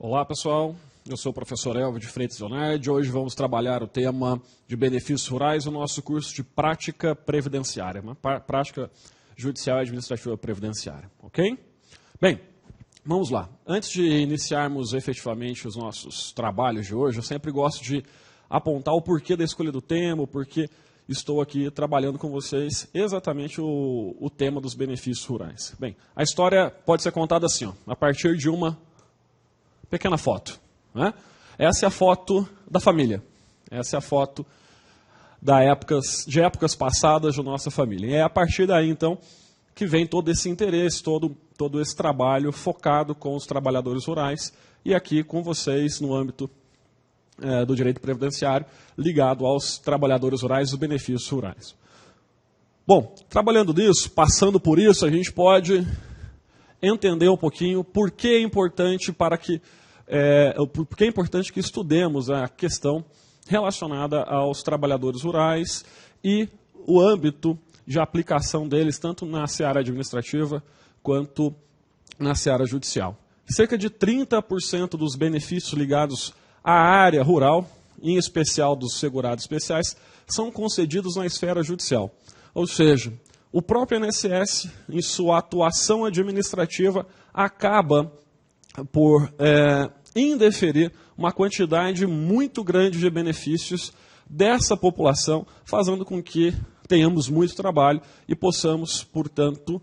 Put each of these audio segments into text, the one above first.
Olá pessoal, eu sou o professor Elvio de Freitas Leonardi. Hoje vamos trabalhar o tema de benefícios rurais no nosso curso de prática previdenciária, uma prática judicial e administrativa previdenciária, ok? Bem, vamos lá. Antes de iniciarmos efetivamente os nossos trabalhos de hoje, eu sempre gosto de apontar o porquê da escolha do tema, o porquê estou aqui trabalhando com vocês exatamente o tema dos benefícios rurais. Bem, a história pode ser contada assim, a partir de uma pequena foto. Né? Essa é a foto da família. Essa é a foto de épocas passadas da nossa família. E é a partir daí, então, que vem todo esse interesse, todo esse trabalho focado com os trabalhadores rurais e aqui com vocês no âmbito do direito previdenciário ligado aos trabalhadores rurais e os benefícios rurais. Bom, trabalhando nisso, passando por isso, a gente pode entender um pouquinho por que é importante que estudemos a questão relacionada aos trabalhadores rurais e o âmbito de aplicação deles, tanto na seara administrativa quanto na seara judicial. Cerca de 30% dos benefícios ligados à área rural, em especial dos segurados especiais, são concedidos na esfera judicial. Ou seja, o próprio INSS, em sua atuação administrativa, acaba por indeferir uma quantidade muito grande de benefícios dessa população, fazendo com que tenhamos muito trabalho e possamos, portanto,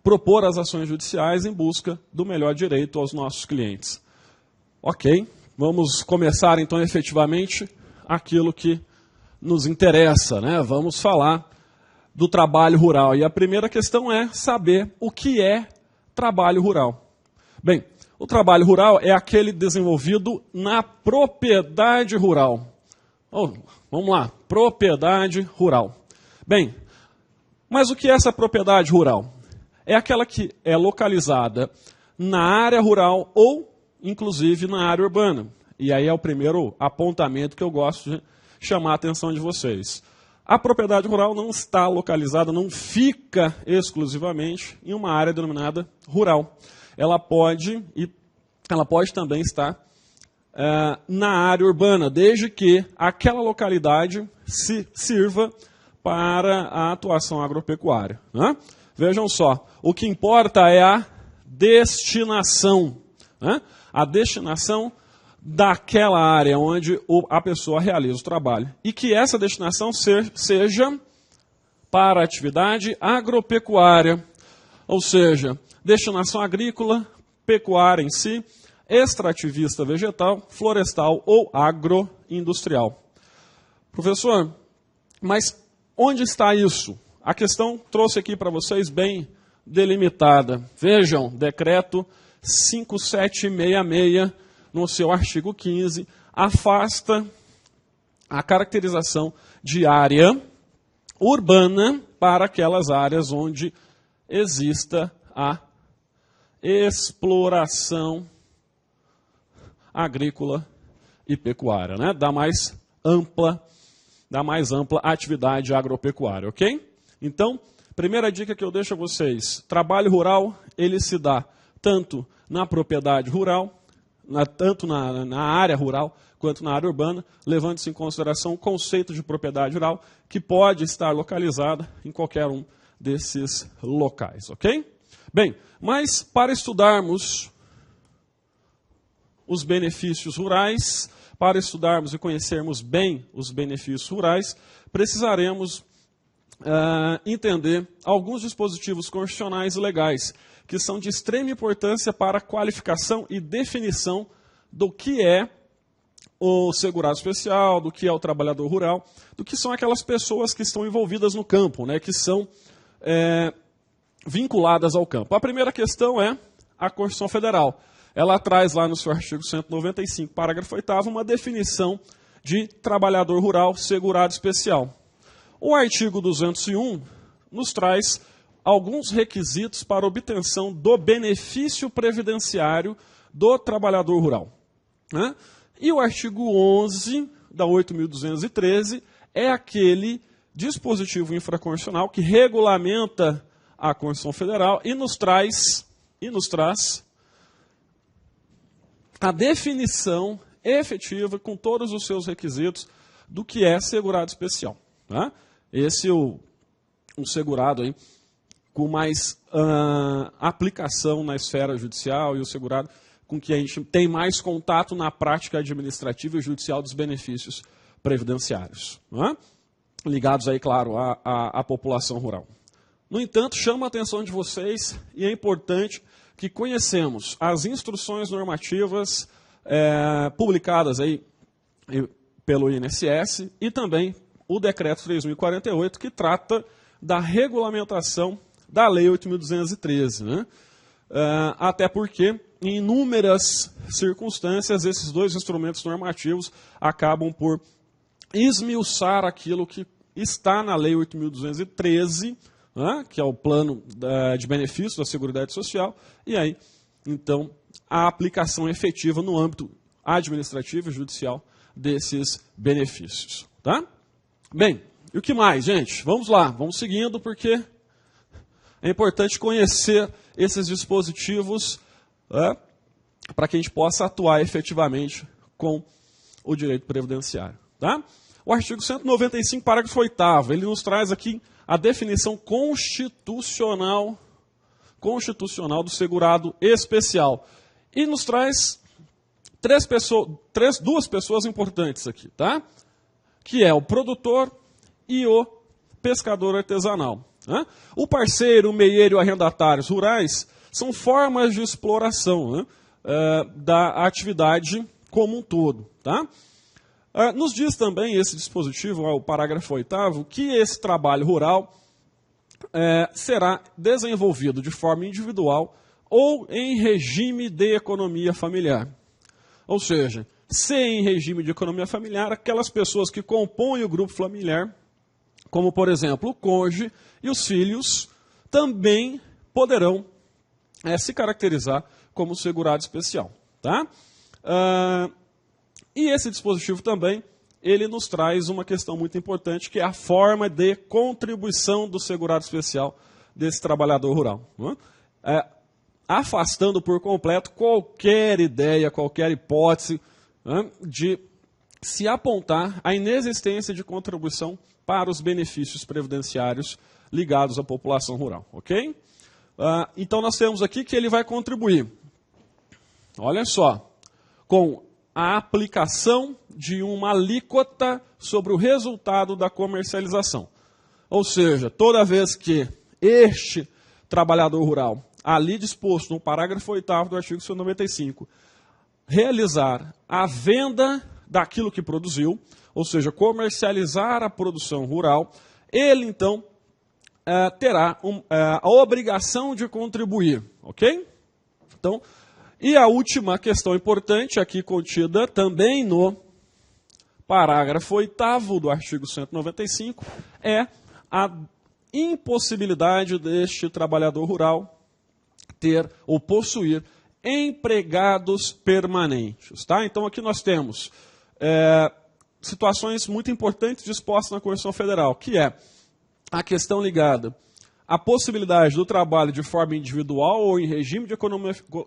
propor as ações judiciais em busca do melhor direito aos nossos clientes. Ok, vamos começar então efetivamente aquilo que nos interessa, né? Vamos falar do trabalho rural. E a primeira questão é saber o que é trabalho rural. Bem, o trabalho rural é aquele desenvolvido na propriedade rural. Vamos lá, propriedade rural. Bem, mas o que é essa propriedade rural? É aquela que é localizada na área rural ou, inclusive, na área urbana. E aí é o primeiro apontamento que eu gosto de chamar a atenção de vocês. A propriedade rural não está localizada, não fica exclusivamente em uma área denominada rural. Ela pode também estar na área urbana, desde que aquela localidade se sirva para a atuação agropecuária. Né? Vejam só, o que importa é a destinação. Né? A destinação daquela área onde a pessoa realiza o trabalho. E que essa destinação seja para a atividade agropecuária, ou seja, destinação agrícola, pecuária em si, extrativista vegetal, florestal ou agroindustrial. Professor, mas onde está isso? A questão trouxe aqui para vocês bem delimitada. Vejam, decreto 5766, no seu artigo 15, afasta a caracterização de área urbana para aquelas áreas onde exista a exploração agrícola e pecuária, né? Dá mais ampla atividade agropecuária, ok? Então, primeira dica que eu deixo a vocês, trabalho rural, ele se dá tanto na propriedade rural, tanto na área rural quanto na área urbana, levando-se em consideração o conceito de propriedade rural, que pode estar localizada em qualquer um desses locais, ok? Bem, mas para estudarmos os benefícios rurais, para estudarmos e conhecermos bem os benefícios rurais, precisaremos entender alguns dispositivos constitucionais e legais que são de extrema importância para a qualificação e definição do que é o segurado especial, do que é o trabalhador rural, do que são aquelas pessoas que estão envolvidas no campo, né, que são vinculadas ao campo. A primeira questão é a Constituição Federal. Ela traz lá no seu artigo 195, parágrafo 8º, uma definição de trabalhador rural segurado especial. O artigo 201 nos traz alguns requisitos para obtenção do benefício previdenciário do trabalhador rural. Né? E o artigo 11 da 8.213 é aquele dispositivo infraconstitucional que regulamenta a Constituição Federal e nos traz a definição efetiva, com todos os seus requisitos, do que é segurado especial. Tá? Esse é um segurado aí com mais aplicação na esfera judicial e o segurado com que a gente tem mais contato na prática administrativa e judicial dos benefícios previdenciários. Tá? Ligados aí, claro, à população rural. No entanto, chama a atenção de vocês e é importante que conhecemos as instruções normativas publicadas aí pelo INSS e também o Decreto 3.048, que trata da regulamentação da Lei 8.213. Né? Até porque, em inúmeras circunstâncias, esses dois instrumentos normativos acabam por esmiuçar aquilo que está na Lei 8.213, né? Que é o plano de benefícios da Seguridade Social, e aí, então, a aplicação efetiva no âmbito administrativo e judicial desses benefícios. Tá? Bem, e o que mais, gente? Vamos lá, vamos seguindo, porque é importante conhecer esses dispositivos para que a gente possa atuar efetivamente com o direito previdenciário. Tá? O artigo 195, parágrafo 8º, ele nos traz aqui a definição constitucional do segurado especial. E nos traz duas pessoas importantes aqui, tá? Que é o produtor e o pescador artesanal. Né? O parceiro, o meieiro e o arrendatários rurais são formas de exploração, né, da atividade como um todo. Tá? Nos diz também esse dispositivo, o parágrafo 8º, que esse trabalho rural será desenvolvido de forma individual ou em regime de economia familiar. Ou seja, se em regime de economia familiar, aquelas pessoas que compõem o grupo familiar, como por exemplo o cônjuge e os filhos, também poderão se caracterizar como segurado especial. Tá? E esse dispositivo também, ele nos traz uma questão muito importante, que é a forma de contribuição do segurado especial desse trabalhador rural. Né? Afastando por completo qualquer ideia, qualquer hipótese, né, de se apontar a inexistência de contribuição para os benefícios previdenciários ligados à população rural. Ok? Então nós temos aqui que ele vai contribuir, olha só, com a aplicação de uma alíquota sobre o resultado da comercialização. Ou seja, toda vez que este trabalhador rural, ali disposto no parágrafo 8º do artigo 195, realizar a venda daquilo que produziu, ou seja, comercializar a produção rural, ele então terá a obrigação de contribuir. Ok? Então, e a última questão importante, aqui contida também no parágrafo 8º do artigo 195, é a impossibilidade deste trabalhador rural ter ou possuir empregados permanentes. Tá? Então aqui nós temos situações muito importantes dispostas na Constituição Federal, que é a questão ligada à possibilidade do trabalho de forma individual ou em regime de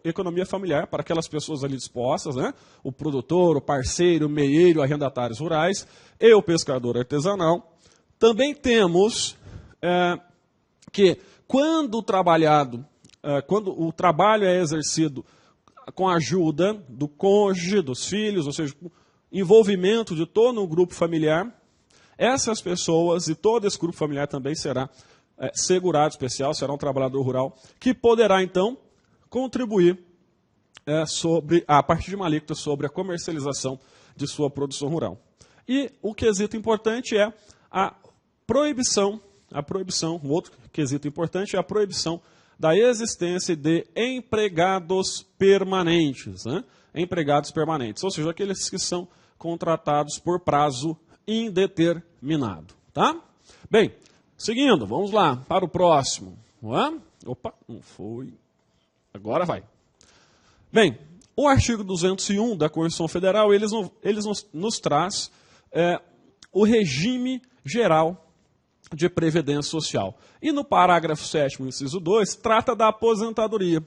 economia familiar para aquelas pessoas ali dispostas, né? O produtor, o parceiro, o meieiro, arrendatários rurais e o pescador artesanal. Também temos que quando o trabalho é exercido com a ajuda do cônjuge, dos filhos, ou seja, envolvimento de todo o grupo familiar, essas pessoas e todo esse grupo familiar também será segurado especial, será um trabalhador rural, que poderá, então, contribuir a partir de uma alíquota sobre a comercialização de sua produção rural. E o quesito importante é a proibição, um outro quesito importante é a proibição da existência de empregados permanentes, né? Empregados permanentes, ou seja, aqueles que são contratados por prazo indeterminado. Tá? Bem, seguindo, vamos lá para o próximo. Opa, não foi. Agora vai. Bem, o artigo 201 da Constituição Federal, ele nos traz o regime geral de previdência social. E no parágrafo 7º, inciso 2, trata da aposentadoria.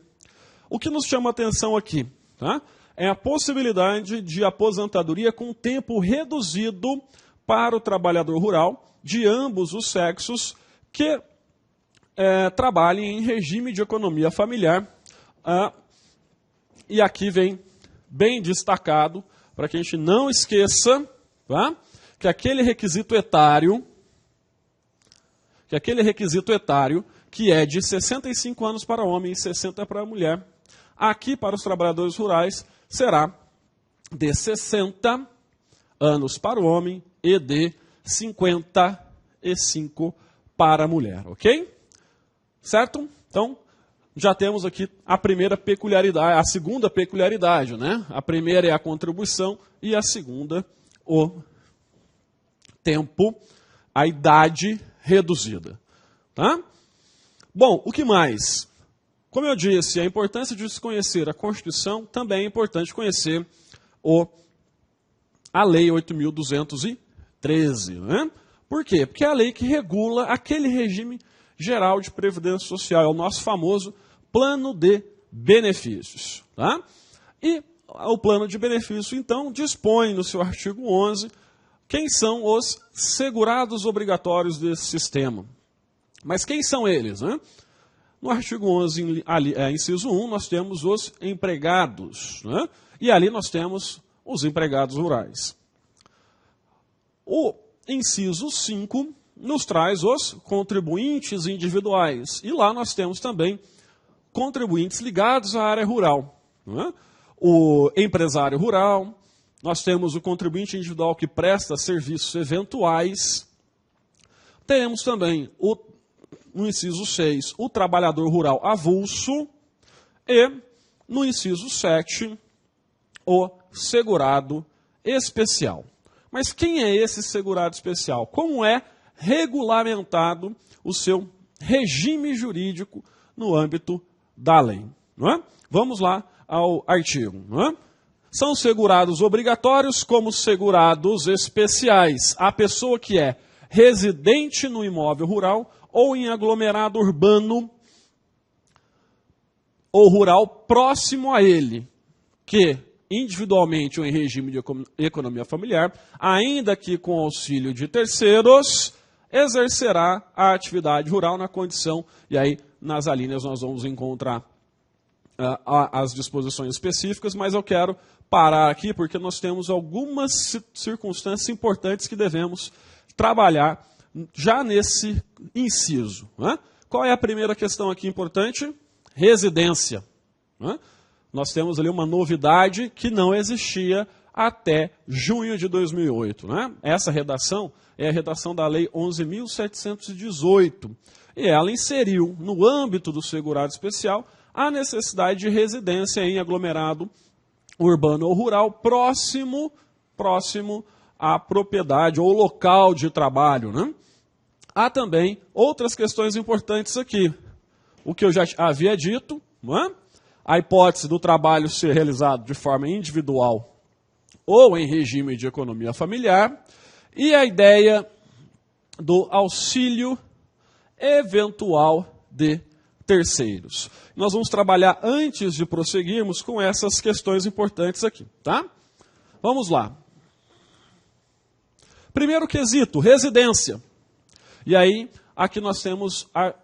O que nos chama a atenção aqui, tá? é a possibilidade de aposentadoria com tempo reduzido para o trabalhador rural de ambos os sexos que trabalhem em regime de economia familiar. E aqui vem bem destacado, para que a gente não esqueça, tá? que aquele requisito etário, que é de 65 anos para homem e 60 para a mulher, aqui para os trabalhadores rurais será de 60 anos para o homem e de 55 para a mulher, ok? Certo? Então, já temos aqui a primeira peculiaridade, a segunda peculiaridade, né? A primeira é a contribuição e a segunda, o tempo, a idade reduzida. Tá? Bom, o que mais? Como eu disse, a importância de se conhecer a Constituição, também é importante conhecer a Lei 8.213. Né? Por quê? Porque é a lei que regula aquele regime geral de previdência social, é o nosso famoso plano de benefícios. Tá? E o plano de benefício, então, dispõe no seu artigo 11 quem são os segurados obrigatórios desse sistema. Mas quem são eles? Né? No artigo 11, inciso 1, nós temos os empregados. Né? E ali nós temos os empregados rurais. O inciso 5 nos traz os contribuintes individuais. E lá nós temos também contribuintes ligados à área rural. Né? O empresário rural, nós temos o contribuinte individual que presta serviços eventuais. Temos também, no inciso 6, o trabalhador rural avulso. E, no inciso 7, o segurado especial. Mas quem é esse segurado especial? Como é regulamentado o seu regime jurídico no âmbito da lei? Não é? Vamos lá ao artigo. Não é? São segurados obrigatórios como segurados especiais a pessoa que é residente no imóvel rural ou em aglomerado urbano ou rural próximo a ele, que individualmente ou em regime de economia familiar, ainda que com auxílio de terceiros, exercerá a atividade rural na condição, e aí nas alíneas nós vamos encontrar as disposições específicas, mas eu quero parar aqui porque nós temos algumas circunstâncias importantes que devemos trabalhar já nesse inciso. Né? Qual é a primeira questão aqui importante? Residência. Né? Nós temos ali uma novidade que não existia até junho de 2008. Né? Essa redação é a redação da Lei 11.718. E ela inseriu, no âmbito do segurado especial, a necessidade de residência em aglomerado urbano ou rural próximo à propriedade ou local de trabalho. Né? Há também outras questões importantes aqui. O que eu já havia dito, não é? A hipótese do trabalho ser realizado de forma individual ou em regime de economia familiar, e a ideia do auxílio eventual de terceiros. Nós vamos trabalhar, antes de prosseguirmos, com essas questões importantes aqui. Tá? Vamos lá. Primeiro quesito, residência. E aí, aqui nós temos a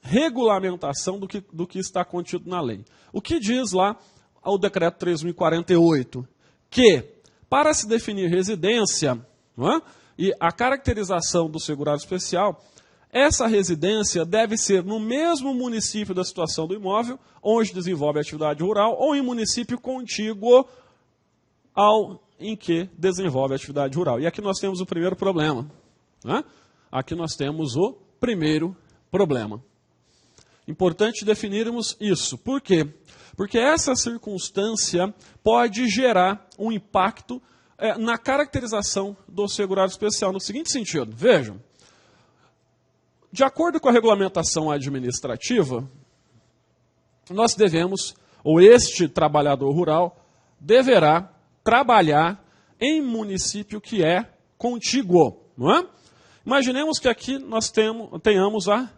regulamentação do que está contido na lei. O que diz lá o decreto 3.048? Que, para se definir residência, não é? E a caracterização do segurado especial, essa residência deve ser no mesmo município da situação do imóvel, onde desenvolve a atividade rural, ou em município contíguo em que desenvolve a atividade rural. E aqui nós temos o primeiro problema. Né? Aqui nós temos o primeiro problema. Importante definirmos isso. Por quê? Porque essa circunstância pode gerar um impacto na caracterização do segurado especial no seguinte sentido. Vejam, de acordo com a regulamentação administrativa, nós devemos, ou este trabalhador rural, deverá trabalhar em município que é contíguo. Não é? Imaginemos que aqui nós tenhamos a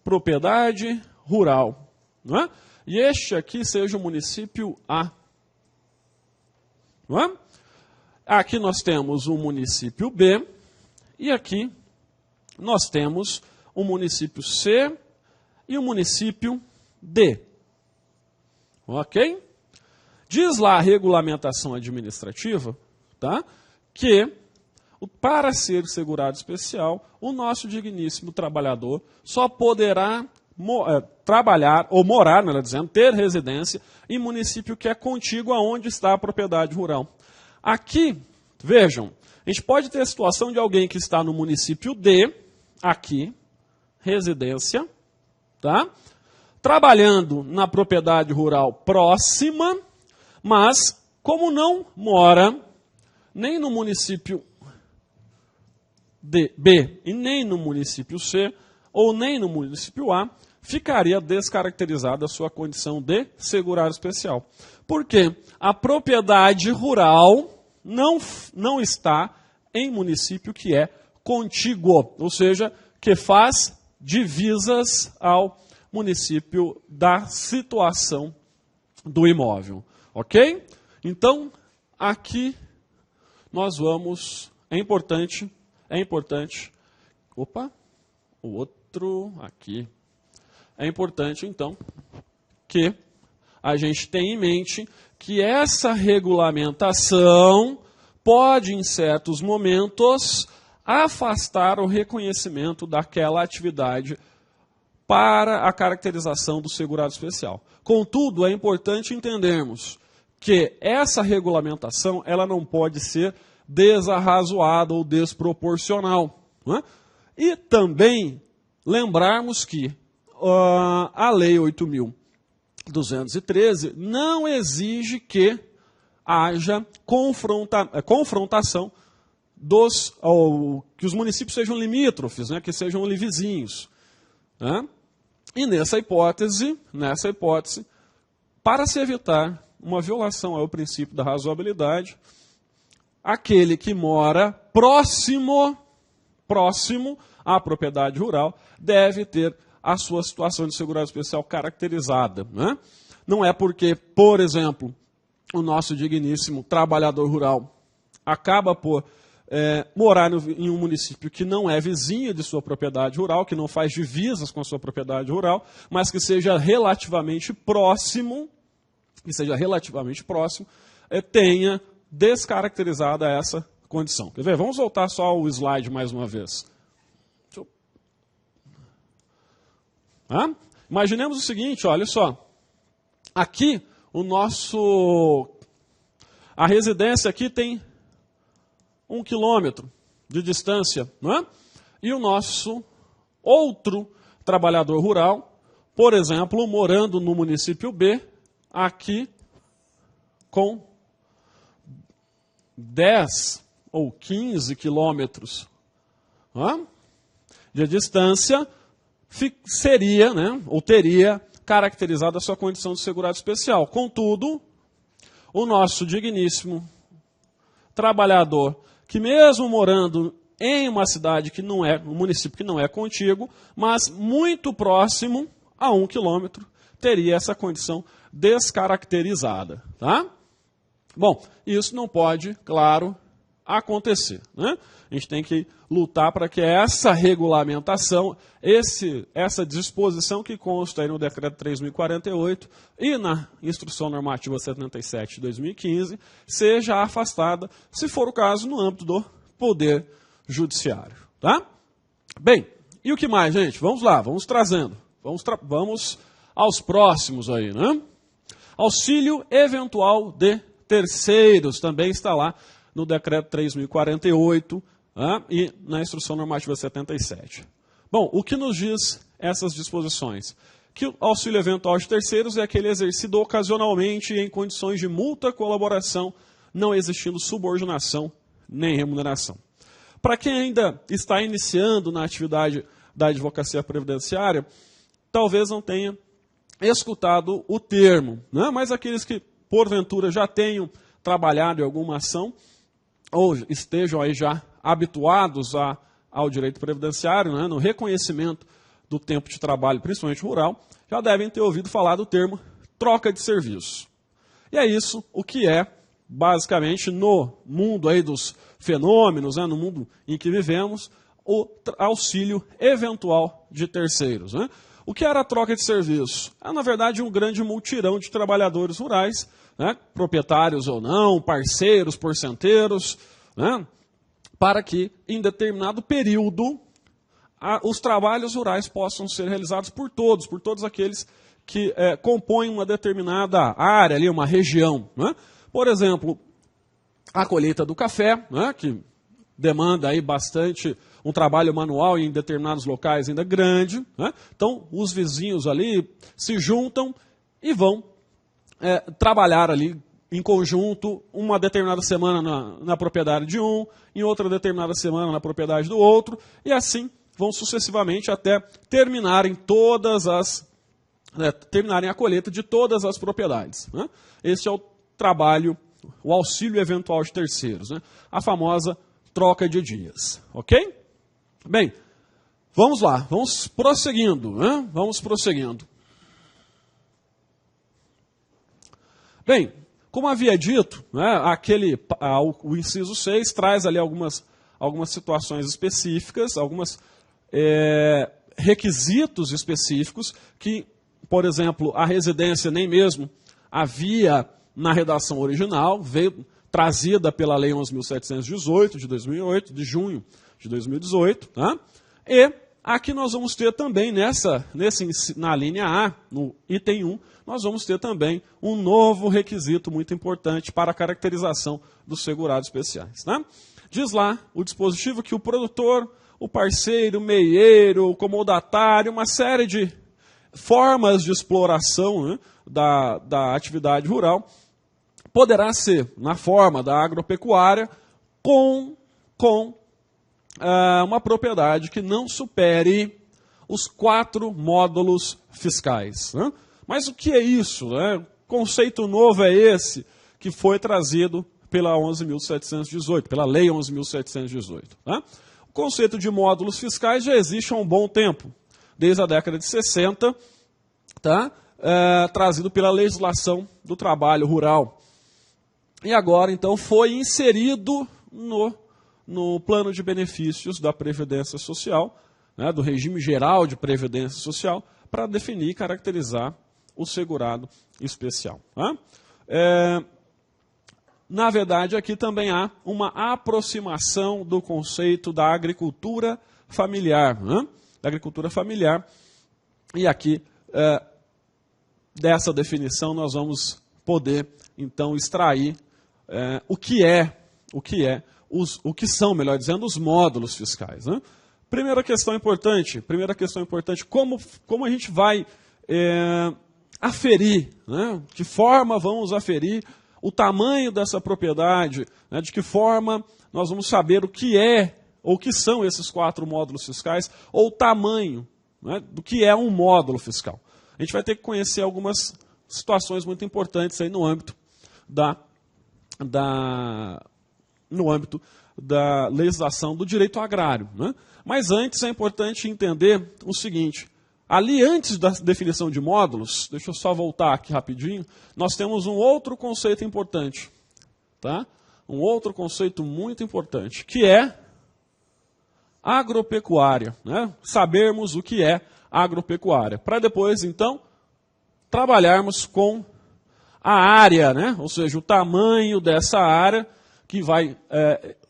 propriedade rural. Não é? E este aqui seja o município A. não é? Aqui nós temos o município B e aqui nós temos o município C e o município D. Ok? Diz lá a regulamentação administrativa, tá, que para ser segurado especial, o nosso digníssimo trabalhador só poderá trabalhar, ou morar, melhor dizendo, ter residência em município que é contíguo aonde está a propriedade rural. Aqui, vejam, a gente pode ter a situação de alguém que está no município D, aqui, residência, tá? Trabalhando na propriedade rural próxima, mas como não mora nem no município B e nem no município C, ou nem no município A, ficaria descaracterizada a sua condição de segurado especial. Porque a propriedade rural não está em município que é contíguo, ou seja, que faz divisas ao município da situação do imóvel. Ok? Então, aqui nós vamos, é importante, opa, o outro aqui. É importante, então, que a gente tenha em mente que essa regulamentação pode, em certos momentos, afastar o reconhecimento daquela atividade para a caracterização do segurado especial. Contudo, é importante entendermos que essa regulamentação ela não pode ser desarrazoada ou desproporcional. Não é? E também lembrarmos que a Lei 8.213 não exige que haja confrontação que os municípios sejam limítrofes, né, que sejam ali vizinhos. Né? E nessa hipótese, para se evitar uma violação ao princípio da razoabilidade, aquele que mora próximo à propriedade rural deve ter a sua situação de segurado especial caracterizada. Né? Não é porque, por exemplo, o nosso digníssimo trabalhador rural acaba por morar em um município que não é vizinho de sua propriedade rural, que não faz divisas com a sua propriedade rural, mas que seja relativamente próximo, tenha descaracterizada essa condição. Quer ver? Vamos voltar só ao slide mais uma vez. Imaginemos o seguinte, olha só. Aqui, a residência aqui tem 1 quilômetro de distância, não é? E o nosso outro trabalhador rural, por exemplo, morando no município B, aqui com 10 ou 15 quilômetros de distância, seria, né, ou teria caracterizado a sua condição de segurado especial. Contudo, o nosso digníssimo trabalhador, que mesmo morando em uma cidade que não é, um município que não é contíguo, mas muito próximo a 1 quilômetro, teria essa condição descaracterizada. Tá? Bom, isso não pode, claro, acontecer. Né? A gente tem que lutar para que essa regulamentação, essa disposição que consta aí no Decreto 3.048 e na Instrução Normativa 77 de 2015, seja afastada, se for o caso, no âmbito do Poder Judiciário. Tá? Bem, e o que mais, gente? Vamos lá, vamos trazendo. Vamos aos próximos aí, né? Auxílio eventual de terceiros também está lá no Decreto 3.048 e na Instrução Normativa 77. Bom, o que nos diz essas disposições? Que o auxílio eventual de terceiros é aquele exercido ocasionalmente em condições de mútua colaboração, não existindo subordinação nem remuneração. Para quem ainda está iniciando na atividade da advocacia previdenciária, talvez não tenha escutado o termo, né? Mas aqueles que, porventura, já tenham trabalhado em alguma ação, ou estejam aí já habituados ao direito previdenciário, né, no reconhecimento do tempo de trabalho, principalmente rural, já devem ter ouvido falar do termo troca de serviço. E é isso o que é, basicamente, no mundo aí dos fenômenos, né, no mundo em que vivemos, o auxílio eventual de terceiros. Né? O que era a troca de serviço? É, na verdade, um grande multirão de trabalhadores rurais, né, proprietários ou não, parceiros, porcenteiros, né, para que, em determinado período, os trabalhos rurais possam ser realizados por todos aqueles que compõem uma determinada área, ali, uma região. Né? Por exemplo, a colheita do café, né, que demanda aí bastante um trabalho manual em determinados locais ainda grande. Né? Então, os vizinhos ali se juntam e vão trabalhar ali em conjunto, uma determinada semana na propriedade de um, em outra determinada semana na propriedade do outro, e assim vão sucessivamente até terminarem terminarem a colheita de todas as propriedades. Né? Esse é o trabalho, o auxílio eventual de terceiros, né? A famosa troca de dias. Ok? Bem, vamos lá, vamos prosseguindo. Né? Vamos prosseguindo. Bem, como havia dito, né, o inciso 6 traz ali algumas situações específicas, alguns requisitos específicos que, por exemplo, a residência nem mesmo havia na redação original, veio trazida pela Lei 11.718 de 2008, de junho de 2018. Tá? E aqui nós vamos ter também, na linha A, no item 1, nós vamos ter também um novo requisito muito importante para a caracterização dos segurados especiais. Tá? Diz lá o dispositivo que o produtor, o parceiro, o meieiro, o comodatário, uma série de formas de exploração, né, da atividade rural, poderá ser na forma da agropecuária com uma propriedade que não supere os 4 módulos fiscais. Né? Mas o que é isso? Né? Conceito novo é esse que foi trazido pela 11.718, pela Lei 11.718. Tá? O conceito de módulos fiscais já existe há um bom tempo, desde a década de 60, tá? Trazido pela legislação do trabalho rural. E agora, então, foi inserido no plano de benefícios da Previdência Social, né, do regime geral de Previdência Social, para definir e caracterizar o segurado especial. Tá? Na verdade, aqui também há uma aproximação do conceito da agricultura familiar. Né? Da agricultura familiar. E aqui, dessa definição, nós vamos poder, então, extrair o que são, melhor dizendo, os módulos fiscais. Né? Primeira questão importante, como a gente vai aferir, né? De que forma vamos aferir o tamanho dessa propriedade, né? De que forma nós vamos saber o que é, ou o que são esses 4 módulos fiscais, ou o tamanho, né, do que é um módulo fiscal. A gente vai ter que conhecer algumas situações muito importantes aí no âmbito da legislação do direito agrário. Né? Mas antes é importante entender o seguinte, ali antes da definição de módulos, deixa eu só voltar aqui rapidinho, nós temos um outro conceito importante, tá? Um outro conceito muito importante, que é agropecuária. Né? Sabermos o que é agropecuária, para depois, então, trabalharmos com a área, né? Ou seja, o tamanho dessa área que vai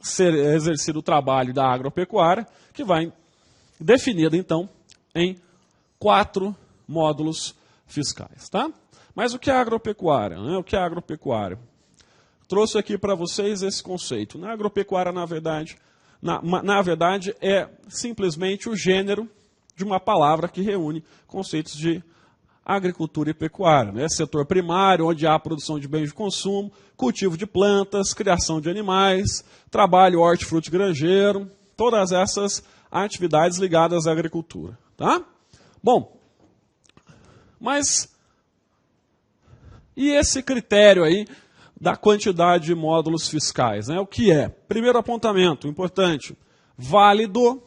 ser exercido o trabalho da agropecuária, que vai definida, então, em 4 módulos fiscais. Tá? Mas o que é agropecuária? Né? O que é agropecuária? Trouxe aqui para vocês esse conceito. Na agropecuária, na verdade, é simplesmente o gênero de uma palavra que reúne conceitos de agricultura e pecuária. Né? Setor primário, onde há produção de bens de consumo, cultivo de plantas, criação de animais, trabalho hortifrutigranjeiro, todas essas atividades ligadas à agricultura. Tá? Bom, mas e esse critério aí da quantidade de módulos fiscais? Né? O que é? Primeiro apontamento, importante, válido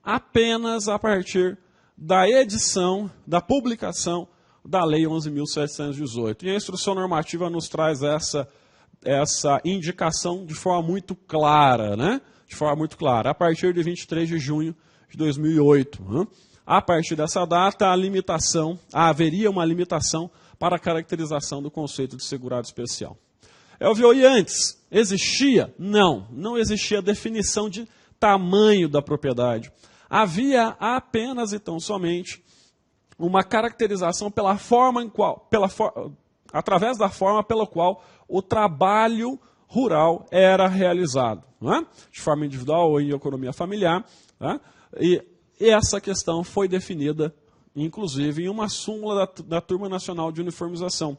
apenas a partir da edição, da publicação da Lei 11.718. E a instrução normativa nos traz essa essa indicação de forma muito clara, né? De forma muito clara, a partir de 23 de junho de 2008. Né? A partir dessa data, haveria uma limitação para a caracterização do conceito de segurado especial. Elvio, e antes, existia? Não existia definição de tamanho da propriedade. Havia apenas e tão somente uma caracterização através da forma pela qual o trabalho rural era realizado, não é? De forma individual ou em economia familiar. Tá? E essa questão foi definida, inclusive, em uma súmula da Turma Nacional de Uniformização.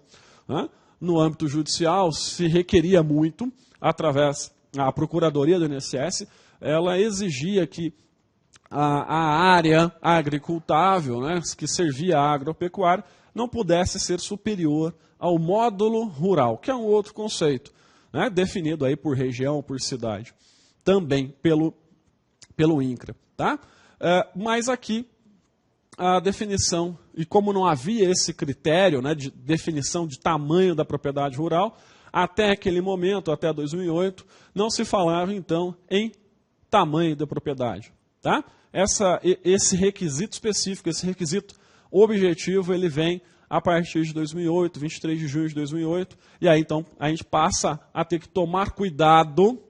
Né? No âmbito judicial, se requeria muito, através da Procuradoria do INSS, ela exigia que a área agricultável, né, que servia à agropecuária, não pudesse ser superior ao módulo rural, que é um outro conceito, né, definido aí por região, por cidade, também pelo INCRA. Tá? Mas aqui a definição, e como não havia esse critério, né, de definição de tamanho da propriedade rural, até aquele momento, até 2008, não se falava então em tamanho da propriedade. Tá? Esse requisito específico, esse requisito objetivo, ele vem a partir de 2008, 23 de junho de 2008, e aí então a gente passa a ter que tomar cuidado,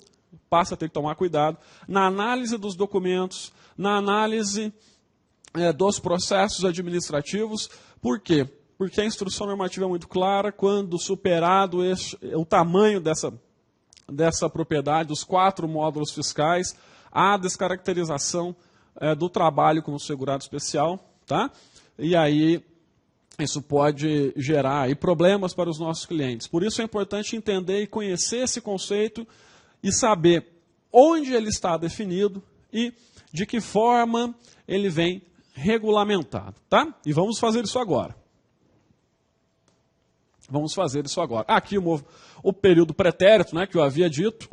na análise dos documentos, na análise dos processos administrativos. Por quê? Porque a instrução normativa é muito clara, quando superado o tamanho dessa propriedade, dos 4 módulos fiscais, há descaracterização do trabalho como segurado especial, tá? E aí isso pode gerar aí problemas para os nossos clientes. Por isso é importante entender e conhecer esse conceito e saber onde ele está definido e de que forma ele vem regulamentado, tá? E vamos fazer isso agora. Aqui o período pretérito, né, que eu havia dito.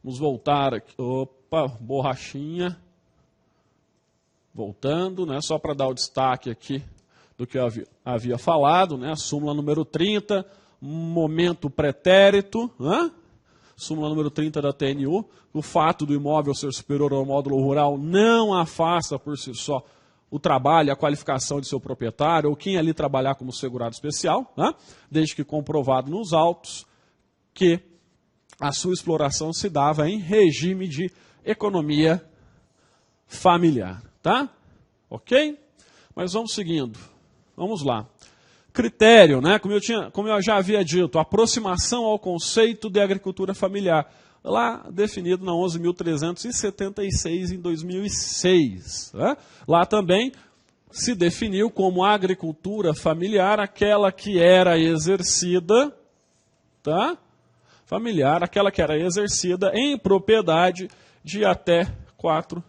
Vamos voltar aqui. Borrachinha. Voltando, né, só para dar o destaque aqui do que eu havia falado, né, a súmula número 30, momento pretérito, né? Súmula número 30 da TNU, o fato do imóvel ser superior ao módulo rural não afasta por si só o trabalho, a qualificação de seu proprietário ou quem ali trabalhar como segurado especial, né? Desde que comprovado nos autos que a sua exploração se dava em regime de economia familiar. Tá? Ok? Mas vamos seguindo. Vamos lá. Critério, né? Como eu já havia dito, aproximação ao conceito de agricultura familiar, lá definido na 11.376 em 2006. Né? Lá também se definiu como agricultura familiar aquela que era exercida, tá? Familiar, aquela que era exercida em propriedade de até 4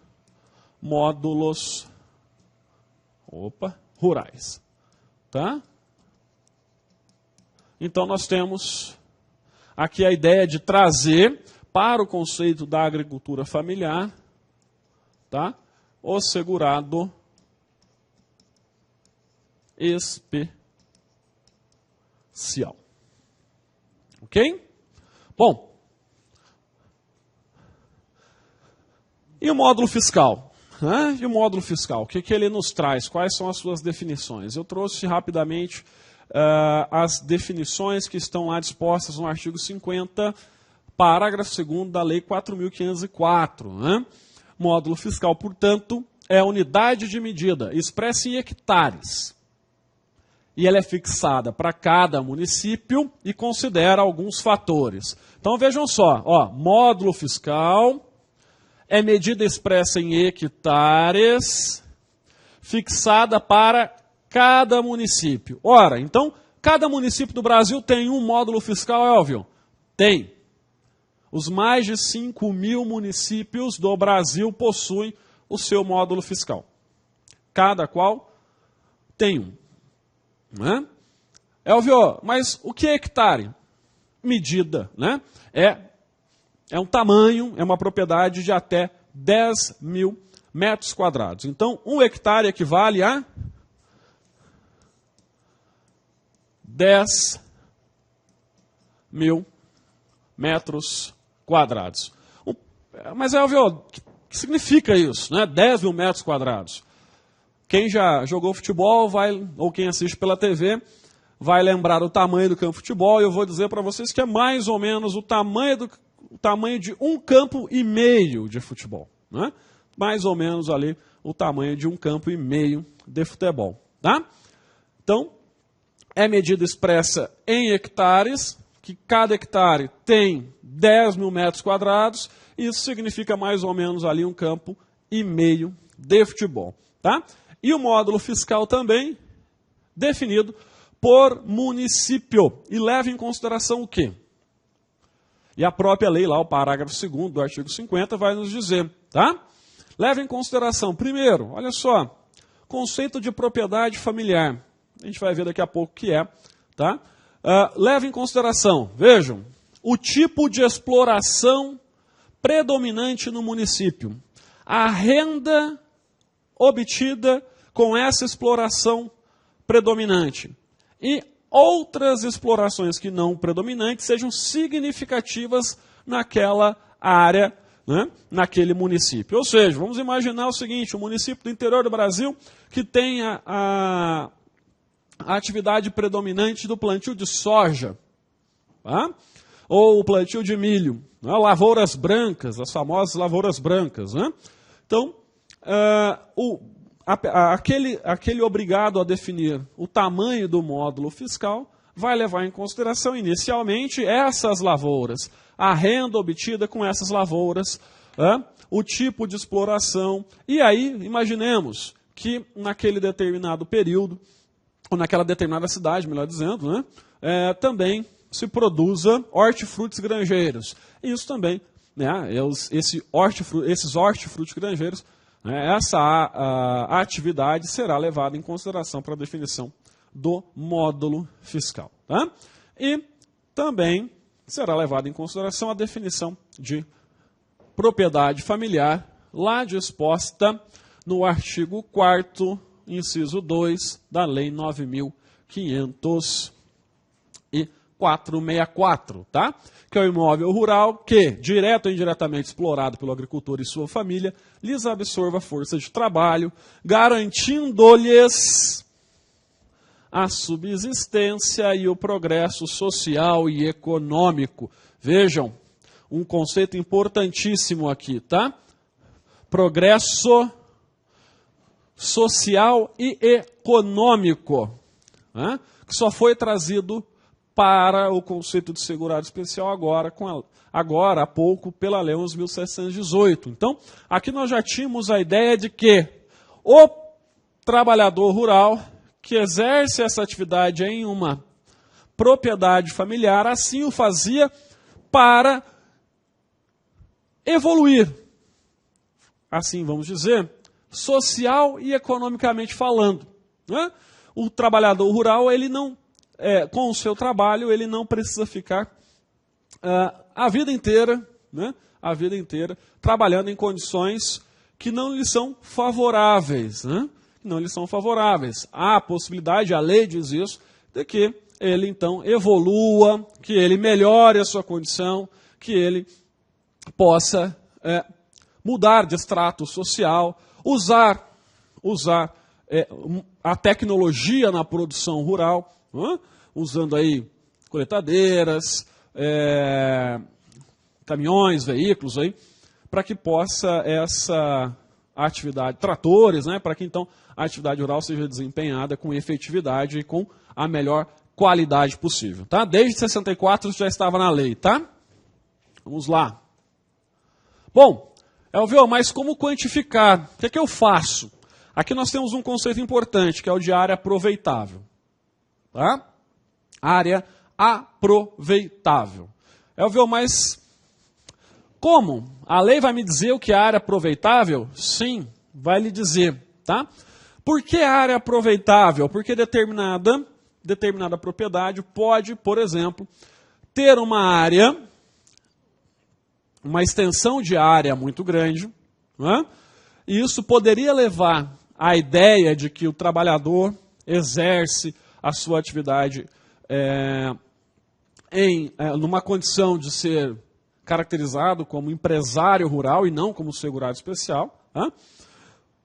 módulos rurais. Tá? Então nós temos aqui a ideia de trazer para o conceito da agricultura familiar, tá, o segurado especial. Ok? Bom, e o módulo fiscal? E o módulo fiscal, o que ele nos traz? Quais são as suas definições? Eu trouxe rapidamente as definições que estão lá dispostas no artigo 50, parágrafo 2º da Lei 4.504. Né? Módulo fiscal, portanto, é a unidade de medida expressa em hectares. E ela é fixada para cada município e considera alguns fatores. Então vejam só, módulo fiscal é medida expressa em hectares, fixada para cada município. Ora, então, cada município do Brasil tem um módulo fiscal, é óbvio? Tem. Os mais de 5.000 municípios do Brasil possuem o seu módulo fiscal. Cada qual tem um. Né? Elvio, mas o que é hectare? Medida, né? É um tamanho, é uma propriedade de até 10.000 metros quadrados. Então, 1 hectare equivale a 10.000 metros quadrados. Mas, Elvio, o que significa isso, né? 10 mil metros quadrados. Quem já jogou futebol, ou quem assiste pela TV, vai lembrar o tamanho do campo de futebol, e eu vou dizer para vocês que é mais ou menos o tamanho de um campo e meio de futebol. Né? Mais ou menos ali o tamanho de um campo e meio de futebol. Tá? Então, é medida expressa em hectares, que cada hectare tem 10 mil metros quadrados, isso significa mais ou menos ali um campo e meio de futebol. Tá? E o módulo fiscal também definido por município. E leva em consideração o quê? E a própria lei, lá, o parágrafo 2º do artigo 50, vai nos dizer, tá? Leva em consideração, primeiro, olha só, conceito de propriedade familiar. A gente vai ver daqui a pouco o que é, tá? Leva em consideração, vejam, o tipo de exploração predominante no município. A renda obtida com essa exploração predominante. E outras explorações que não predominantes sejam significativas naquela área, né, naquele município. Ou seja, vamos imaginar o seguinte, um município do interior do Brasil que tenha a atividade predominante do plantio de soja, tá? Ou o plantio de milho, né, lavouras brancas, as famosas lavouras brancas. Né? Então, aquele obrigado a definir o tamanho do módulo fiscal vai levar em consideração inicialmente essas lavouras, a renda obtida com essas lavouras, o tipo de exploração. E aí, imaginemos que naquele determinado período, ou naquela determinada cidade, melhor dizendo, né, também se produza hortifrutis grangeiros. Isso também, né, esses hortifrutis grangeiros, essa atividade será levada em consideração para a definição do módulo fiscal. Tá? E também será levada em consideração a definição de propriedade familiar, lá disposta no artigo 4º, inciso 2, da Lei 9.564, tá? Que é o imóvel rural que, direto ou indiretamente explorado pelo agricultor e sua família, lhes absorva força de trabalho, garantindo-lhes a subsistência e o progresso social e econômico. Vejam, um conceito importantíssimo aqui, tá? Progresso social e econômico, né? Que só foi trazido para o conceito de segurado especial agora há pouco, pela Lei 11.718. Então, aqui nós já tínhamos a ideia de que o trabalhador rural que exerce essa atividade em uma propriedade familiar, assim o fazia para evoluir, assim vamos dizer, social e economicamente falando. Né? O trabalhador rural, ele não, com o seu trabalho, ele não precisa ficar a vida inteira, né? A vida inteira, trabalhando em condições que não lhe são favoráveis. Né? Não lhe são favoráveis. Há a possibilidade, a lei diz isso, de que ele então evolua, que ele melhore a sua condição, que ele possa mudar de extrato social, usar a tecnologia na produção rural, usando aí coletadeiras, caminhões, veículos, para que possa essa atividade, tratores, né, para que então a atividade rural seja desempenhada com efetividade e com a melhor qualidade possível. Tá? Desde 64 isso já estava na lei. Tá? Vamos lá. Bom, Elvio, mas como quantificar? O que é que eu faço? Aqui nós temos um conceito importante, que é o de área aproveitável. Tá? Área aproveitável. Elvio, mas como? A lei vai me dizer o que é área aproveitável? Sim, vai lhe dizer. Tá? Por que área aproveitável? Porque determinada propriedade pode, por exemplo, ter uma área, uma extensão de área muito grande, né? E isso poderia levar à ideia de que o trabalhador exerce a sua atividade numa condição de ser caracterizado como empresário rural e não como segurado especial, tá?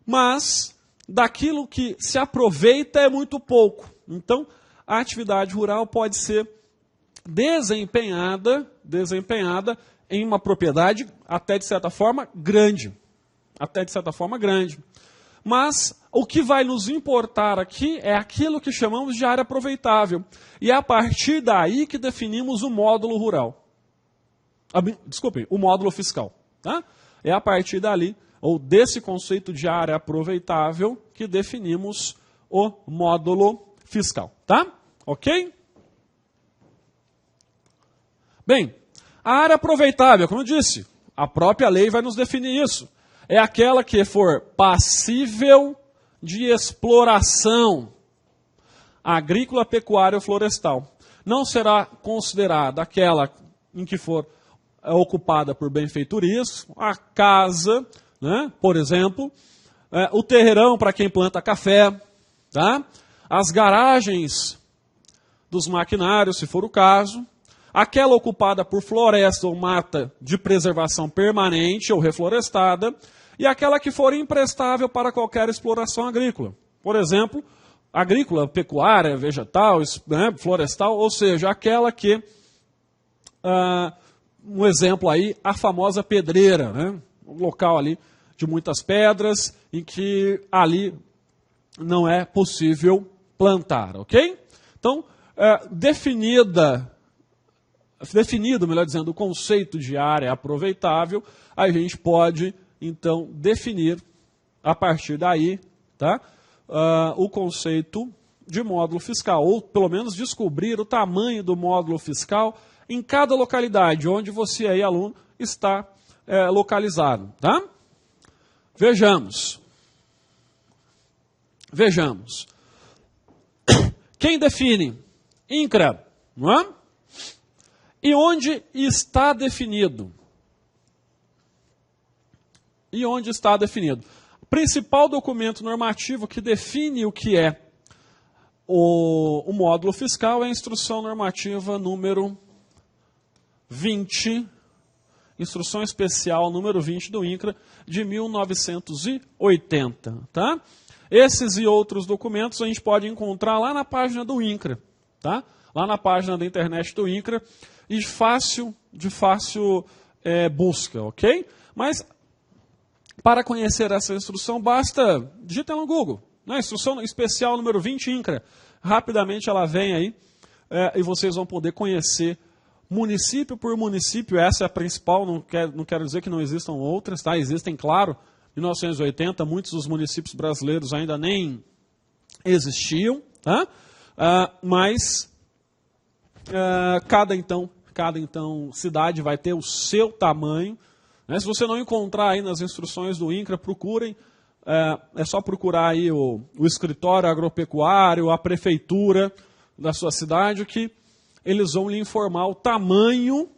Mas daquilo que se aproveita é muito pouco. Então, a atividade rural pode ser desempenhada em uma propriedade até de certa forma grande. Mas o que vai nos importar aqui é aquilo que chamamos de área aproveitável. E é a partir daí que definimos o módulo rural. Desculpem, o módulo fiscal. Tá? É a partir dali, ou desse conceito de área aproveitável, que definimos o módulo fiscal. Tá? Ok? Bem, a área aproveitável, como eu disse, a própria lei vai nos definir isso. É aquela que for passível de exploração agrícola, pecuária ou florestal. Não será considerada aquela em que for ocupada por benfeitorias, a casa, né, por exemplo, o terreirão para quem planta café, tá? As garagens dos maquinários, se for o caso, aquela ocupada por floresta ou mata de preservação permanente ou reflorestada, e aquela que for imprestável para qualquer exploração agrícola. Por exemplo, agrícola, pecuária, vegetal, né, florestal, ou seja, aquela que, um exemplo aí, a famosa pedreira, né, um local ali de muitas pedras, em que ali não é possível plantar, ok? Então, definido, melhor dizendo, o conceito de área aproveitável, a gente pode, então, definir, a partir daí, tá, o conceito de módulo fiscal, ou pelo menos descobrir o tamanho do módulo fiscal em cada localidade, onde você aí, aluno, está localizado. Tá? Vejamos. Quem define? INCRA, não é? E onde está definido? O principal documento normativo que define o que é o módulo fiscal é a Instrução Normativa número 20, Instrução Especial número 20 do INCRA, de 1980. Tá? Esses e outros documentos a gente pode encontrar lá na página do INCRA, tá? Lá na página da internet do INCRA, e de fácil busca, ok? Mas, para conhecer essa instrução, basta digitar no Google, né? Instrução Especial número 20 INCRA. Rapidamente ela vem aí, e vocês vão poder conhecer município por município. Essa é a principal, não quero dizer que não existam outras, tá? Existem, claro. Em 1980, muitos dos municípios brasileiros ainda nem existiam, tá? Mas cada cidade vai ter o seu tamanho, né? Se você não encontrar aí nas instruções do INCRA, procurem, é só procurar aí o escritório agropecuário, a prefeitura da sua cidade, que eles vão lhe informar o tamanho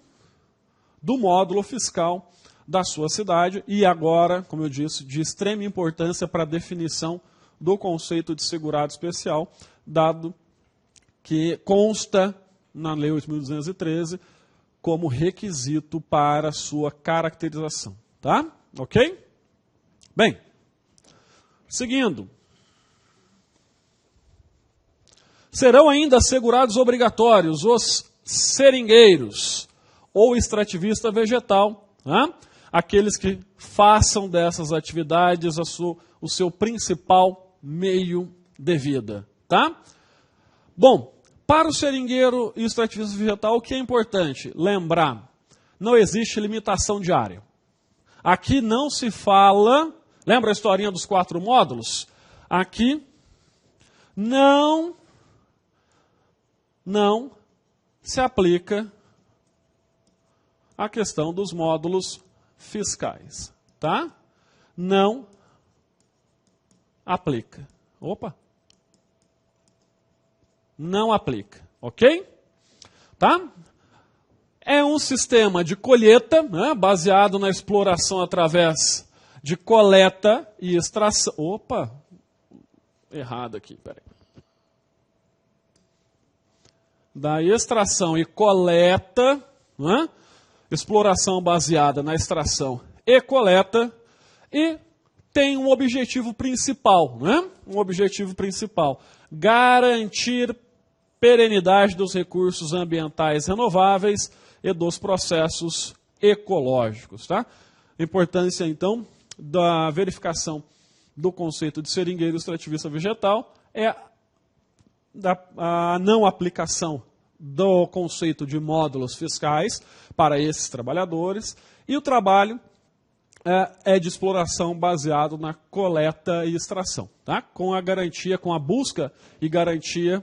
do módulo fiscal da sua cidade, e agora, como eu disse, de extrema importância para a definição do conceito de segurado especial, dado que consta na Lei 8.213 como requisito para sua caracterização. Tá? Ok? Bem, seguindo. Serão ainda segurados obrigatórios os seringueiros ou extrativista vegetal, né? Aqueles que façam dessas atividades o seu principal meio de vida. Tá? Bom, para o seringueiro e o extrativista vegetal, o que é importante? Lembrar, não existe limitação de área. Aqui não se fala, lembra a historinha dos 4 módulos? Aqui não se aplica a questão dos módulos fiscais, tá? Não aplica. Não aplica, ok? Tá? É um sistema de colheita, né, baseado na exploração através de coleta e extração. Errado aqui, peraí. da extração e coleta, né? Exploração baseada na extração e coleta, e tem um objetivo principal, né? Um objetivo principal: garantir perenidade dos recursos ambientais renováveis e dos processos ecológicos. Tá? A importância, então, da verificação do conceito de seringueiro extrativista vegetal é a não aplicação do conceito de módulos fiscais para esses trabalhadores, e o trabalho é de exploração baseado na coleta e extração, tá? Com a garantia, com a busca e garantia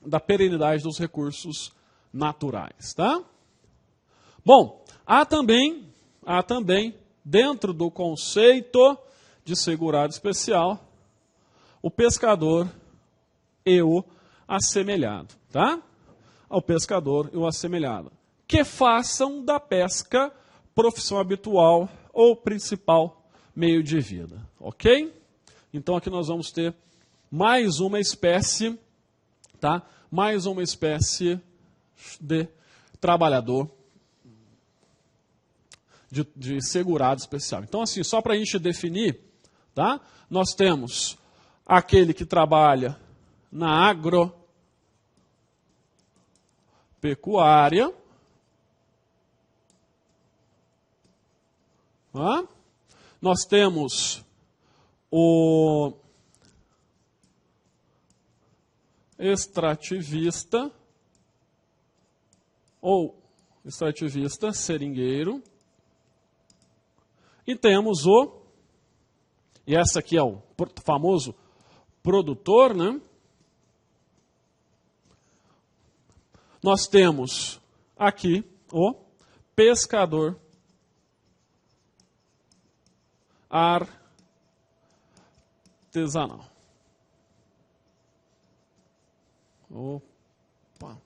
da perenidade dos recursos naturais. Tá? Bom, há também, dentro do conceito de segurado especial, o pescador e o assemelhado. Tá? Ao pescador e o assemelhado, que façam da pesca profissão habitual ou principal meio de vida. Ok? Então aqui nós vamos ter mais uma espécie, tá? Mais uma espécie de trabalhador de segurado especial. Então, assim, só para a gente definir, tá? Nós temos aquele que trabalha na agropecuária, tá? Nós temos o extrativista ou extrativista seringueiro, e temos e essa aqui é o famoso produtor, né? Nós temos aqui o pescador artesanal. Opa.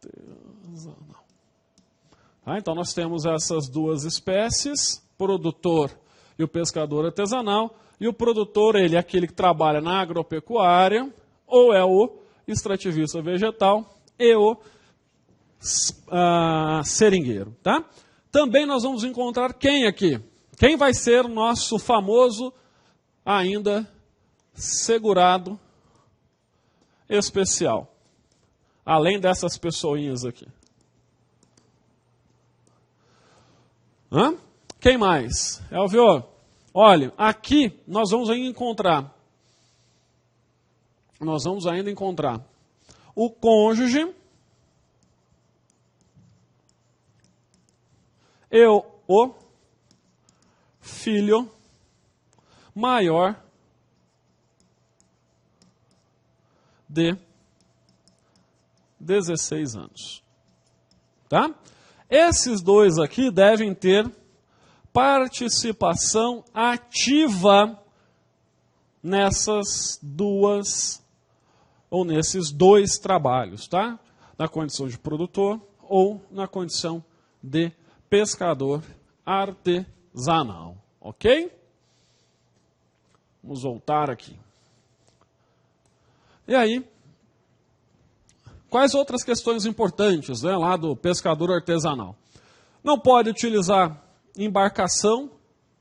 Artesanal. Então nós temos essas duas espécies, produtor e o pescador artesanal. E o produtor, ele é aquele que trabalha na agropecuária, ou é o extrativista vegetal e o seringueiro. Tá? Também nós vamos encontrar quem aqui? Quem vai ser o nosso famoso ainda segurado especial? Além dessas pessoinhas aqui. Quem mais? Elvio, olha, aqui nós vamos ainda encontrar o cônjuge e o filho maior de 16 anos. Tá? Esses dois aqui devem ter participação ativa nessas duas, ou nesses dois trabalhos, tá? Na condição de produtor ou na condição de pescador artesanal, ok? Vamos voltar aqui. E aí, quais outras questões importantes, né, lá do pescador artesanal? Não pode utilizar embarcação,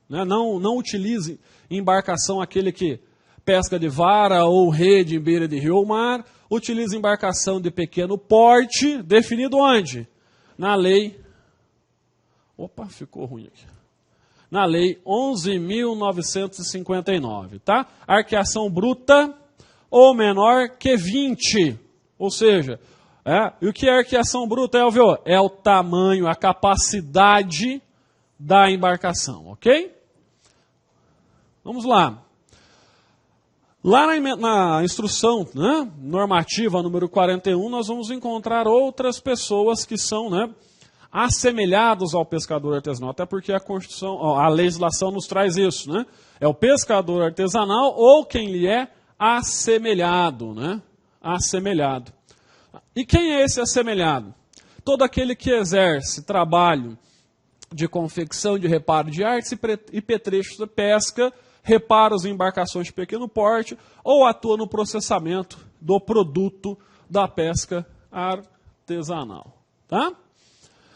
né, não utilize embarcação aquele que pesca de vara ou rede em beira de rio ou mar. Utilize embarcação de pequeno porte, definido onde? Na lei... Opa, ficou ruim aqui. Na lei 11.959, tá? Arqueação bruta ou menor que 20, ou seja... E o que é arqueação bruta, Elvio? É o tamanho, a capacidade da embarcação, ok? Vamos lá. Lá na instrução, né, normativa número 41, nós vamos encontrar outras pessoas que são, né, assemelhados ao pescador artesanal, até porque a legislação nos traz isso, né? É o pescador artesanal ou quem lhe é assemelhado, né? Assemelhado. E quem é esse assemelhado? Todo aquele que exerce trabalho de confecção, de reparo de artes e petrechos de pesca repara as embarcações de pequeno porte ou atua no processamento do produto da pesca artesanal. Tá?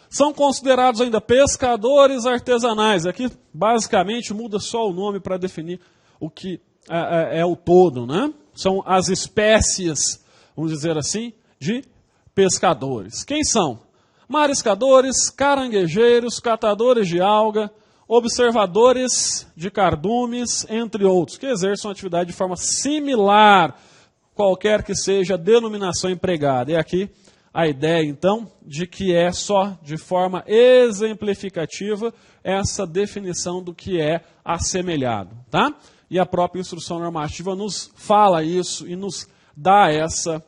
São considerados ainda pescadores artesanais. Aqui, basicamente, muda só o nome para definir o que é o todo, né? São as espécies, vamos dizer assim, de pescadores. Quem são? Mariscadores, caranguejeiros, catadores de alga, observadores de cardumes, entre outros, que exerçam atividade de forma similar, qualquer que seja a denominação empregada. E aqui a ideia, então, de que é só de forma exemplificativa essa definição do que é assemelhado, tá? E a própria instrução normativa nos fala isso e nos dá essa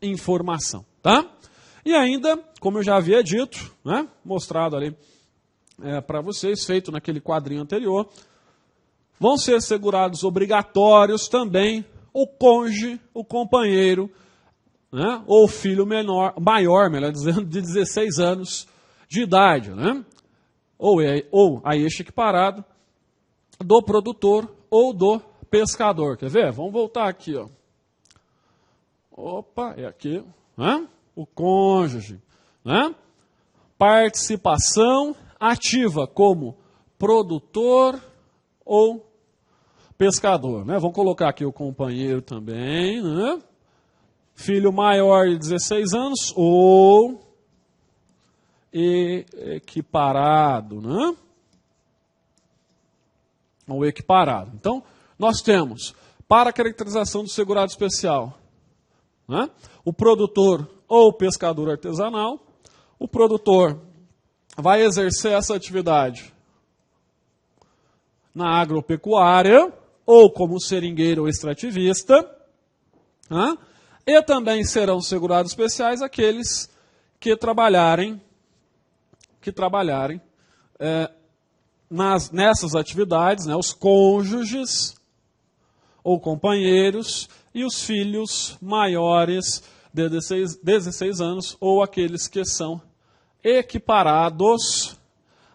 informação, tá? E ainda, como eu já havia dito, né, mostrado ali para vocês, feito naquele quadrinho anterior, vão ser segurados obrigatórios também o cônjuge, o companheiro, né, ou filho maior, melhor dizendo, de 16 anos de idade, né, ou a este equiparado do produtor ou do pescador. Quer ver? Vamos voltar aqui. Ó. Opa, é aqui. Né? O cônjuge. Né? Participação ativa como produtor ou pescador. Né? Vamos colocar aqui o companheiro também, né? Filho maior de 16 anos ou equiparado, né? Ou equiparado. Então, nós temos, para a caracterização do segurado especial, né? O produtor ou pescador artesanal. O produtor vai exercer essa atividade na agropecuária ou como seringueiro ou extrativista, né? E também serão segurados especiais aqueles que trabalharem nessas atividades, né, os cônjuges ou companheiros e os filhos maiores de 16 anos ou aqueles que são equiparados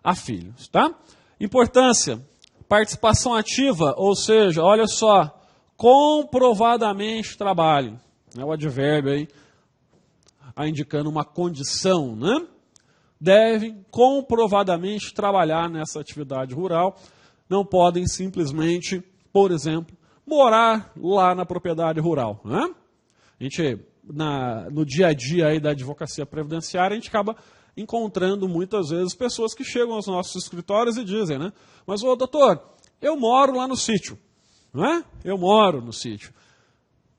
a filhos. Tá? Importância, participação ativa, ou seja, olha só, comprovadamente trabalhem. É o advérbio aí, indicando uma condição, né? Devem comprovadamente trabalhar nessa atividade rural, não podem simplesmente, por exemplo, morar lá na propriedade rural. Né? A gente, no dia a dia aí da advocacia previdenciária, a gente acaba encontrando muitas vezes pessoas que chegam aos nossos escritórios e dizem, né? Mas, ô doutor, eu moro lá no sítio, não é? Eu moro no sítio.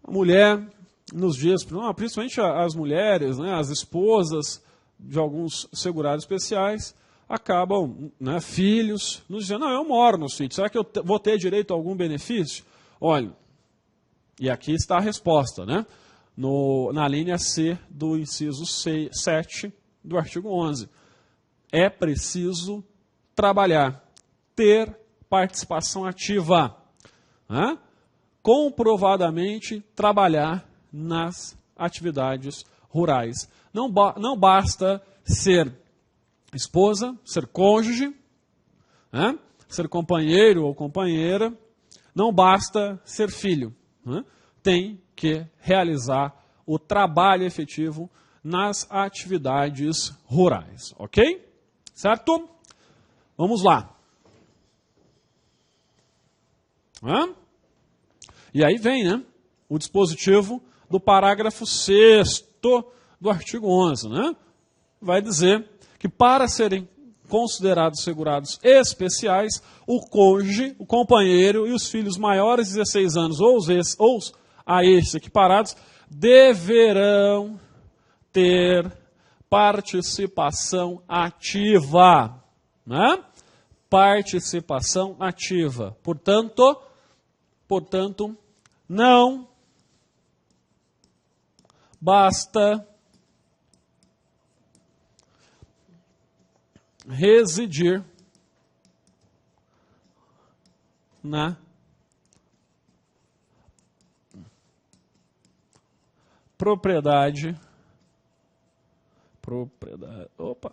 A mulher, nos dias, principalmente as mulheres, né, as esposas de alguns segurados especiais, acabam, né, filhos, nos dizendo, não, eu moro no sítio, será que eu vou ter direito a algum benefício? Olha, e aqui está a resposta, né? Na linha C do inciso 7 do artigo 11. É preciso trabalhar, ter participação ativa, né? Comprovadamente trabalhar nas atividades rurais. Não basta ser esposa, ser cônjuge, né? Ser companheiro ou companheira, não basta ser filho. Né? Tem que realizar o trabalho efetivo nas atividades rurais. Ok? Certo? Vamos lá. E aí vem, né, o dispositivo do parágrafo 6º do artigo 11. Né? Vai dizer que para serem considerados segurados especiais, o cônjuge, o companheiro e os filhos maiores de 16 anos ou a estes equiparados deverão ter participação ativa. Né? Participação ativa. Portanto, não basta residir na propriedade. Opa.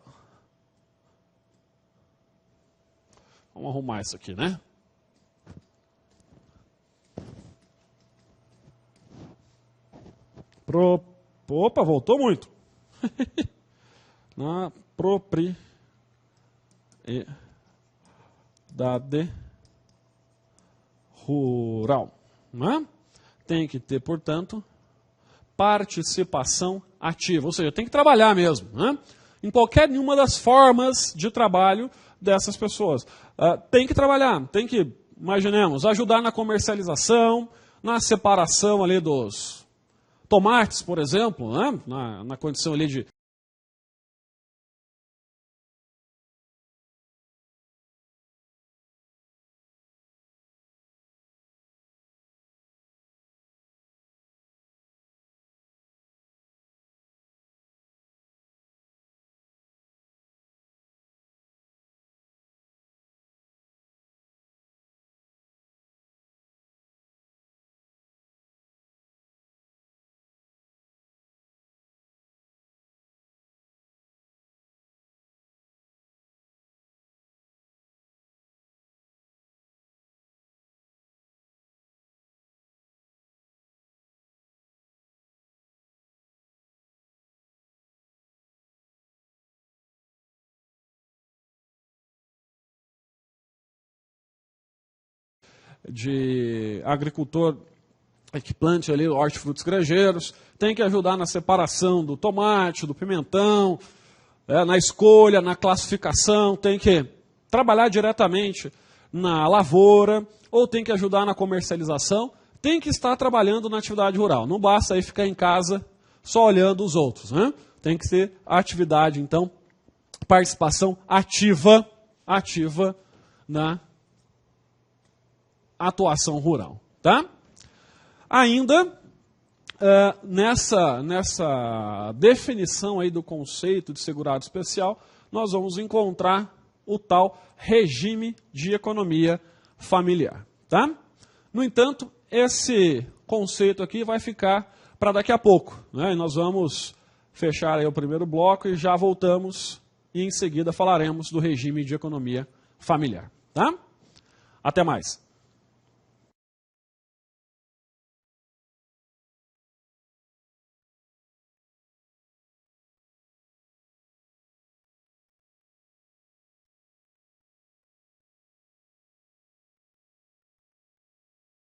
Vamos arrumar isso aqui, né? Opa, voltou muito. Na propriedade rural. Né? Tem que ter, portanto, participação ativa, ou seja, tem que trabalhar mesmo, né? Em qualquer nenhuma das formas de trabalho dessas pessoas. Tem que trabalhar, tem que, imaginemos, ajudar na comercialização, na separação ali dos tomates, por exemplo, né? na condição ali de agricultor que plante ali hortifrutos grangeiros, tem que ajudar na separação do tomate, do pimentão, na escolha, na classificação, tem que trabalhar diretamente na lavoura, ou tem que ajudar na comercialização, tem que estar trabalhando na atividade rural. Não basta aí ficar em casa só olhando os outros, né? Tem que ter atividade, então, participação ativa na atuação rural, tá? Ainda nessa definição aí do conceito de segurado especial, nós vamos encontrar o tal regime de economia familiar, tá? No entanto, esse conceito aqui vai ficar para daqui a pouco, né? E nós vamos fechar aí o primeiro bloco e já voltamos e em seguida falaremos do regime de economia familiar, tá? Até mais.